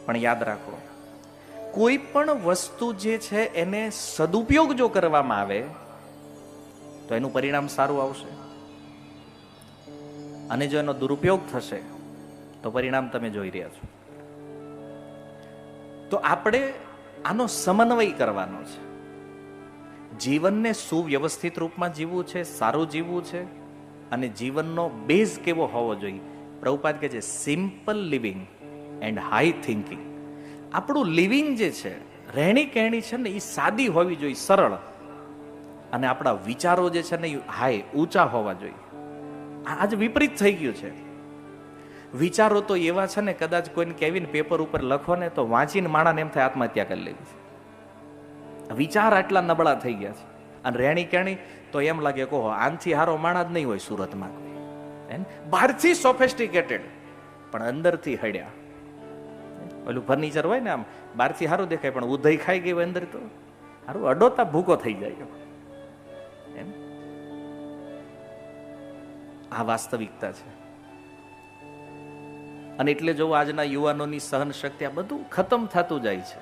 પણ યાદ રાખો, કોઈ પણ વસ્તુ જે છે એને સદુપયોગ જો કરવામાં આવે તો એનું પરિણામ સારું આવશે, અને જો એનો દુરુપયોગ થશે તો પરિણામ તમે જોઈ રહ્યા છો. તો આપણે આનો સમન્વય કરવાનો છે. જીવનને સુવ્યવસ્થિત રૂપમાં જીવવું છે, સારું જીવવું છે, અને જીવનનો બેઝ કેવો હોવો જોઈએ. પ્રભુપાદ કહે છે simple living and high thinking. આપણું લિવિંગ જે છે, રહેણી કહેણી છે ને, એ સાદી હોવી જોઈએ, સરળ, અને આપણા વિચારો જે છે ને એ હાઈ, ઊંચા હોવા જોઈએ. આજ વિપરીત થઈ ગયું છે. વિચારો તો એવા છે ને, કદાચ કોઈને કહેવીને પેપર ઉપર લખો ને તો વાંચીને માણાને એમ થાય આત્મહત્યા કરી લેવી છે. વિચાર આટલા નબળા થઈ ગયા છે. અને રહેણી કહેણી તો એમ લાગે કહો આનથી હારો માણા જ નહીં હોય સુરતમાં કોઈ. બહારથી સોફેસ્ટિકેટેડ પણ અંદરથી હડ્યા. ઓલું ફર્નિચર હોય ને, આમ બહારથી સારું દેખાય પણ ઉધઈ ખાઈ ગઈ હોય અંદર તો સારું અડોતા ભૂકો થઈ જાય. એમ આ વાસ્તવિકતા છે. અને એટલે જો આજના યુવાનોની સહન શક્તિ આ બધું ખતમ થતું જાય છે.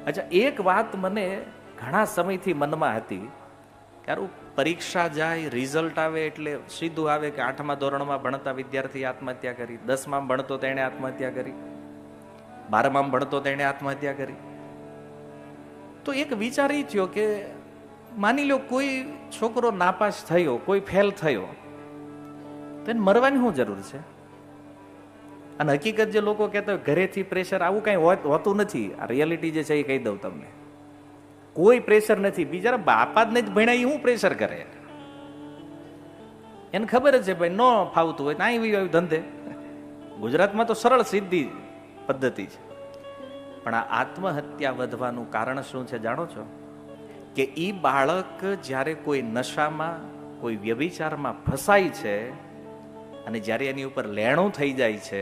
અચ્છા, એક વાત મને ઘણા સમયથી મનમાં હતી કે પરીક્ષા જાય, રિઝલ્ટ આવે એટલે સીધું આવે કે 8મા ધોરણમાં ભણતા વિદ્યાર્થી આત્મહત્યા કરી, 10માં ભણતો તેણે આત્મહત્યા કરી, 12માં ભણતો તેણે આત્મહત્યા કરી. તો એક વિચાર એ થયો કે માની લો કોઈ છોકરો નાપાસ થયો, કોઈ ફેલ થયો, તો એને મરવાની શું જરૂર છે? અને હકીકત જે લોકો કહેતા હોય ઘરેથી પ્રેશર, આવું કઈ હોતું નથી. આ રિયાલિટી જે છે એ કહી દઉં તમને, કોઈ પ્રેશર નથી. બિચારા બાપા જ નહીં ભણ્યા, એ શું પ્રેશર કરે? એને ખબર જ છે ભાઈ ન ફાવતું હોય ના આવી ધંધે. ગુજરાતમાં તો સરળ સીધી પદ્ધતિ છે. પણ આ આત્મહત્યા વધવાનું કારણ શું છે જાણો છો? કે ઈ બાળક જ્યારે કોઈ નશામાં, કોઈ વ્યભિચારમાં ફસાય છે, અને જ્યારે એની ઉપર લેણું થઈ જાય છે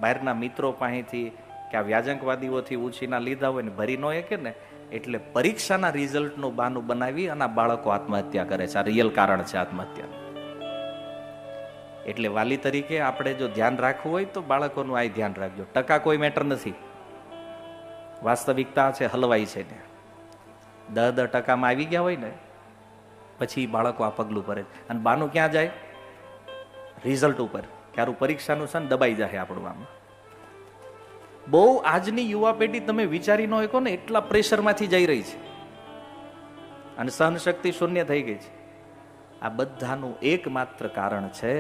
બહારના મિત્રો પાસેથી કે આ વ્યાજંકવાદીઓથી ઉછીના લીધા હોય ને ભરી ન કે ને, એટલે પરીક્ષાના રિઝલ્ટનું બહાનું બનાવી અને બાળકો આત્મહત્યા કરે છે. આ રિયલ કારણ છે આત્મહત્યા. એટલે વાલી તરીકે આપણે જો ધ્યાન રાખવું હોય તો બાળકોનું આ ધ્યાન રાખજો. ટકા કોઈ મેટર નથી, વાસ્તવિકતા છે હલવાઈ છે ને. 10% આવી ગયા હોય ને પછી બાળકો આ પગલું ભરે. અને બાનું ક્યાં જાય? રિઝલ્ટ ઉપર. ક્યારું પરીક્ષાનું છે ને દબાઈ જાય આપણું. આમાં બહુ આજની યુવા પેઢી તમે વિચારી ન શકો ને એટલા પ્રેશરમાંથી જઈ રહી છે, અને સહનશક્તિ શૂન્ય થઈ ગઈ છે. આ બધાનું એકમાત્ર કારણ છે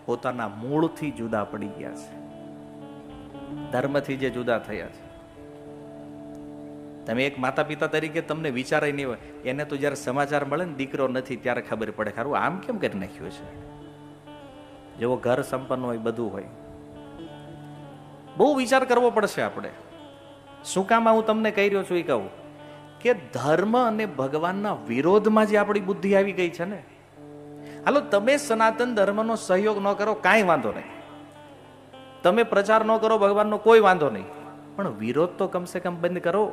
પોતાના મૂળથી જુદા પડી ગયા છે, ધર્મથી જે જુદા થયા છે. તમે એક માતા પિતા તરીકે તમને વિચારાય નહીં હોય, એને તો જયારે સમાચાર મળે ને દીકરો નથી ત્યારે ખબર પડે ખરું આમ કેમ કરી નાખ્યું છે. જેવો ઘર સંપન્ન હોય, બધું હોય, બહુ વિચાર કરવો પડશે આપણે. શું કામ હું તમને કહી રહ્યો છું એ કહું કે ધર્મ અને ભગવાનના વિરોધમાં જે આપણી બુદ્ધિ આવી ગઈ છે ને. હાલો તમે સનાતન ધર્મનો સહયોગ ન કરો કાંઈ વાંધો નહીં, તમે પ્રચાર ન કરો ભગવાનનો કોઈ વાંધો નહીં, પણ વિરોધ તો કમસે કમ બંધ કરો.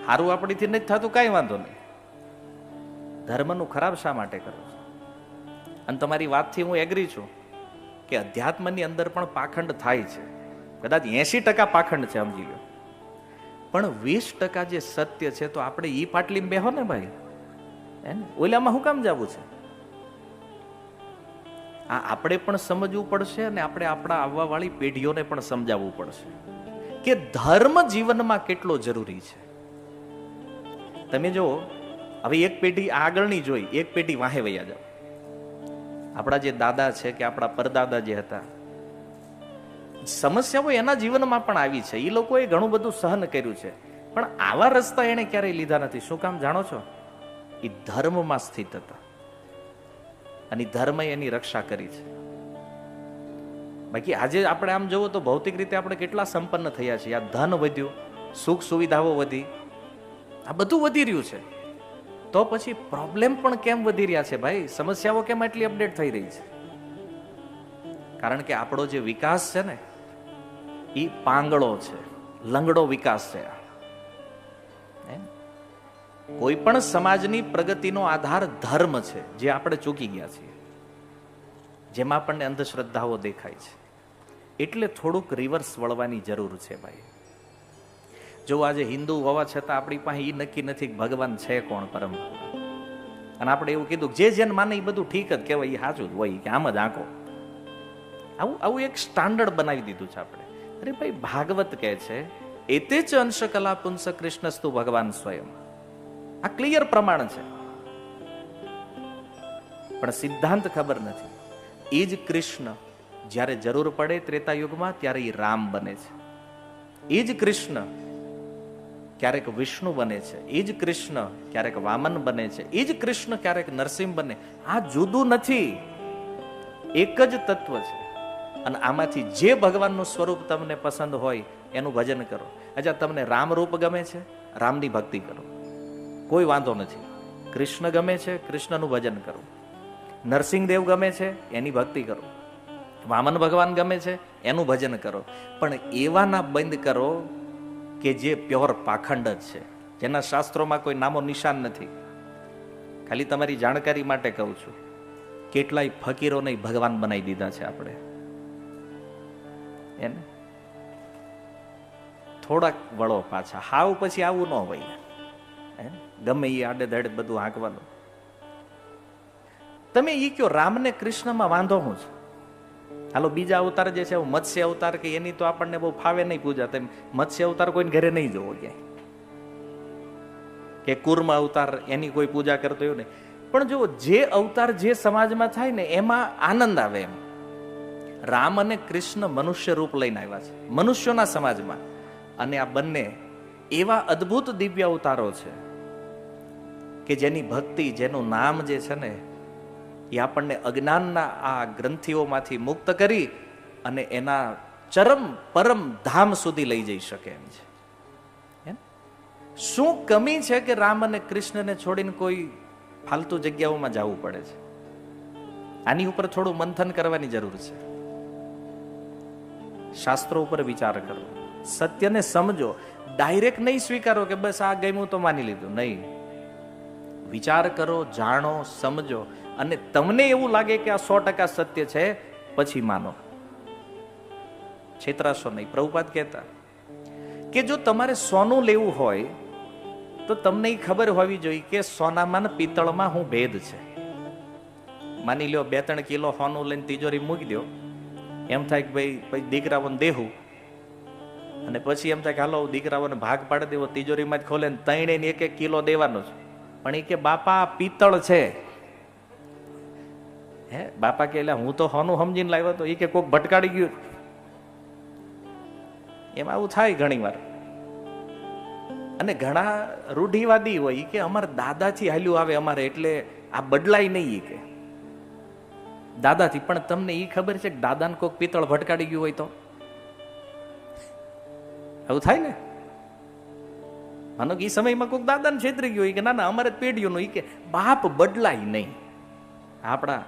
સારું આપણીથી નથી થતું કાંઈ વાંધો નહીં, ધર્મનું ખરાબ શા માટે કરો છો? અને તમારી વાતથી હું એગ્રી છું કે અધ્યાત્મની અંદર પણ પાખંડ થાય છે. કદાચ 80% પાખંડ છે સમજી લો, પણ 20% જે સત્ય છે તો આપણે ઈ પાટલી બેહો ને ભાઈ, ઓલામાં શું કામ જવું છે? આ આપણે પણ સમજવું પડશે, અને આપણે આપણા આવવા વાળી પેઢીઓને પણ સમજાવવું પડશે કે ધર્મ જીવનમાં કેટલો જરૂરી છે. તમે જો હવે એક પેઢી આગળની જોઈ, એક પેઢી વાહે વયા જાઓ. આપણા જે દાદા છે કે આપણા પરદાદા જે હતા, સમસ્યાઓ એના જીવનમાં પણ આવી છે, એ લોકોએ ઘણું બધું સહન કર્યું છે, પણ આવા રસ્તા એને ક્યારેય લીધા નથી. શું કામ જાણો છો? એ ધર્મમાં સ્થિત હતા, અને ધર્મે એની રક્ષા કરી છે. બાકી આજે આપણે આમ જોવો તો ભૌતિક રીતે આપણે કેટલા સંપન્ન થયા છીએ. આ ધન વધ્યું, સુખ સુવિધાઓ વધી, આ બધું વધી રહ્યું છે, તો પછી પ્રોબ્લેમ પણ કેમ વધી રહ્યા છે ભાઈ? સમસ્યાઓ કેમ એટલી અપડેટ થઈ રહી છે? કારણ કે આપણો જે વિકાસ છે ને એ પાંગળો છે, લંગડો વિકાસ છે. કોઈ પણ સમાજની પ્રગતિનો આધાર ધર્મ છે, જે આપણે ચૂકી ગયા છીએ, જેમાં આપણને અંધશ્રદ્ધાઓ દેખાય છે. એટલે થોડુંક રિવર્સ વળવાની જરૂર છે ભાઈ. જો આજે હિન્દુ હોવા છતાં આપણી પાસે એ નક્કી નથી કે ભગવાન છે કોણ પરમ, અને આપણે એવું કીધું જે જેને માને એ બધું ઠીક જ કહેવાય, એ સાચું જ હોય કે આમ જ આંકો. આવું એક સ્ટાન્ડર્ડ બનાવી દીધું છે આપણે. અરે ભાઈ, ભાગવત કહે છે એતે ચ અંશ કલા પુંસ કૃષ્ણસ્તુ ભગવાન સ્વયં. આ ક્લિયર પ્રમાણ છે, પણ સિદ્ધાંત ખબર નથી. એ જ કૃષ્ણ જ્યારે જરૂર પડે ત્રેતા યુગમાં ત્યારે એ રામ બને છે. એ જ કૃષ્ણ ક્યારેક વિષ્ણુ બને છે. એ જ કૃષ્ણ ક્યારેક વામન બને છે. એ જ કૃષ્ણ ક્યારેક નરસિંહ બને. આ જુદું નથી, એક જ તત્વ છે. અને આમાંથી જે ભગવાનનું સ્વરૂપ તમને પસંદ હોય એનું ભજન કરો. અચ્છા, તમને રામ રૂપ ગમે છે, રામની ભક્તિ કરો, કોઈ વાંધો નથી. કૃષ્ણ ગમે છે, કૃષ્ણનું ભજન કરો. નરસિંહદેવ ગમે છે, એની ભક્તિ કરો. વામન ભગવાન ગમે છે, એનું ભજન કરો. પણ એવાના બંધ કરો કે જે પ્યોર પાખંડ જ છે, જેના શાસ્ત્રોમાં કોઈ નામો નિશાન નથી. ખાલી તમારી જાણકારી માટે કહું છું, કેટલાય ફકીરોને ભગવાન બનાવી દીધા છે આપણે. એને થોડાક વળો પાછા, હાવ પછી આવું ન હોય. ગમે એ આડે ધડે બધું હાંકવાનું. તમે એ કયો રામને કૃષ્ણમાં વાંધો હું છે? હાલો, બીજા અવતાર જે છે મત્સ્ય અવતાર કે એની તો આપણને બહુ ફાવે નહીં પૂજા. તેમ મત્સ્ય અવતાર કોઈને ઘરે નહીં જોવો ક્યાંય, કે કુર્મ અવતાર એની કોઈ પૂજા કરતો એવું નહીં. પણ જો જે અવતાર જે સમાજમાં થાય ને એમાં આનંદ આવે. એમ રામ અને કૃષ્ણ મનુષ્ય રૂપ લઈને આવ્યા છે મનુષ્યોના સમાજમાં, અને આ બંને એવા અદ્ભુત દિવ્ય અવતારો છે કે જેની ભક્તિ, જેનું નામ જે છે ને એ આપણને અજ્ઞાનના આ ગ્રંથિઓમાંથી મુક્ત કરી અને એના ચરમ પરમ ધામ સુધી લઈ જઈ શકે એમ છે. શું કમી છે કે રામ અને કૃષ્ણને છોડીને કોઈ ફાલતુ જગ્યાઓમાં જવું પડે છે? આની ઉપર થોડું મંથન કરવાની જરૂર છે. શાસ્ત્રો ઉપર વિચાર કરો, સત્યને સમજો. ડાયરેક્ટ નહીં સ્વીકારો કે બસ આ ગમ્યું તો માની લીધું. નહીં, વિચાર કરો, જાણો, સમજો, અને તમને એવું લાગે કે આ 100% સત્ય છે પછી માનો. છેતરાશો નહીં. પ્રભુપાદ કહેતા કે જો તમારે સોનું લેવું હોય તો તમને એ ખબર હોવી જોઈએ કે સોનામાં ને પિત્તળમાં શું ભેદ છે. માની લ્યો 2-3 કિલો સોનું લઈને તિજોરી મૂકી દો, એમ થાય કે ભાઈ પછી દીકરાઓને દેવું, અને પછી એમ થાય કે હાલો દીકરાઓને ભાગ પાડી દેવો, તિજોરીમાં જ ખોલે ને 3 કિલો દેવાનો છે. પણ એ કે બાપા પિત્તળ છે. હે બાપા કે એટલે હું તો હોનું સમજીને લાવ્યો તો, એ કે કોક ભટકાડી ગયું. એમ આવું થાય ઘણી વાર. અને ઘણા રૂઢિવાદી હોય કે અમારા દાદાથી હાલ્યું આવે અમારે, એટલે આ બદલાય નહીં કે દાદાથી. પણ તમને એ ખબર છે કે દાદાને કોઈક પિત્તળ ભટકાડી ગયું હોય તો આવું થાય ને? માનો કે એ સમયમાં કોઈક દાદાને છેતરી ગયું હોય કે ના ના અમારે પેઢીઓનું, એ કે બાપ બદલાય નહીં. આપણા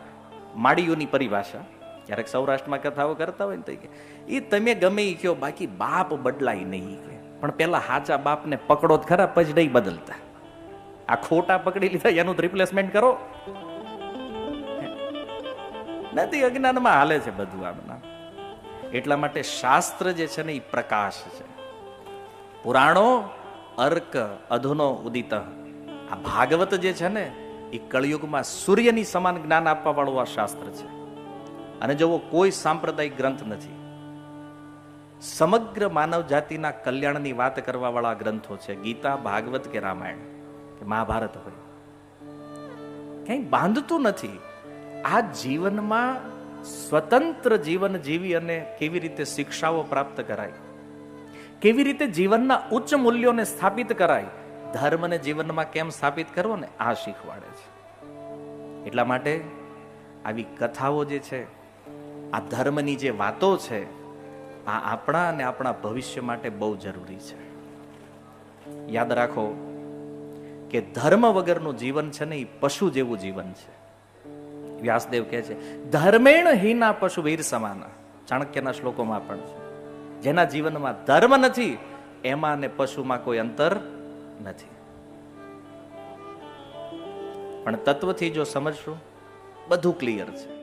માળીઓની પરિભાષા, ક્યારેક સૌરાષ્ટ્રમાં કથાઓ કરતા હોય ને તો એ તમે ગમે એ કહો, બાકી બાપ બદલાય નહીં કે. પણ પેલા સાચા બાપને પકડો જ ખરા, પછી નહીં બદલતા. આ ખોટા પકડી લીધા એનું રિપ્લેસમેન્ટ કરો નથી. અજ્ઞાનમાં હાલે છે બધું આમના. એટલા માટે શાસ્ત્ર જે છે ને એ પ્રકાશ છે. પુરાણો અર્ક અધુનો ઉદિત. આ ભાગવત જે છે ને એ કળિયુગમાં સૂર્યની સમાન જ્ઞાન આપવા વાળું આ શાસ્ત્ર છે. અને જુઓ, કોઈ સાંપ્રદાયિક ગ્રંથ નથી. સમગ્ર માનવ જાતિના કલ્યાણની વાત કરવા વાળા ગ્રંથો છે. ગીતા, ભાગવત કે રામાયણ કે મહાભારત હોય, કઈ બાંધતું નથી. આ જીવનમાં સ્વતંત્ર જીવન જીવી અને કેવી રીતે શિક્ષાઓ પ્રાપ્ત કરાય, કેવી રીતે જીવનના ઉચ્ચ મૂલ્યોને સ્થાપિત કરાય, ધર્મને જીવનમાં કેમ સ્થાપિત કરવો ને આ શીખવાડે છે. એટલા માટે આવી કથાઓ જે છે, આ ધર્મની જે વાતો છે, આ આપણા અને આપણા ભવિષ્ય માટે બહુ જરૂરી છે. યાદ રાખો કે ધર્મ વગરનું જીવન છે ને એ પશુ જેવું જીવન છે. વ્યાસદેવ કહે છે ધર્મેણ હીના પશુ વીર સમાના. ચાણક્યના શ્લોકોમાં પણ છે. જેના જીવનમાં ધર્મ નથી એમાં ને પશુમાં કોઈ અંતર નથી. પણ તત્વથી જો સમજશું બધું ક્લિયર છે.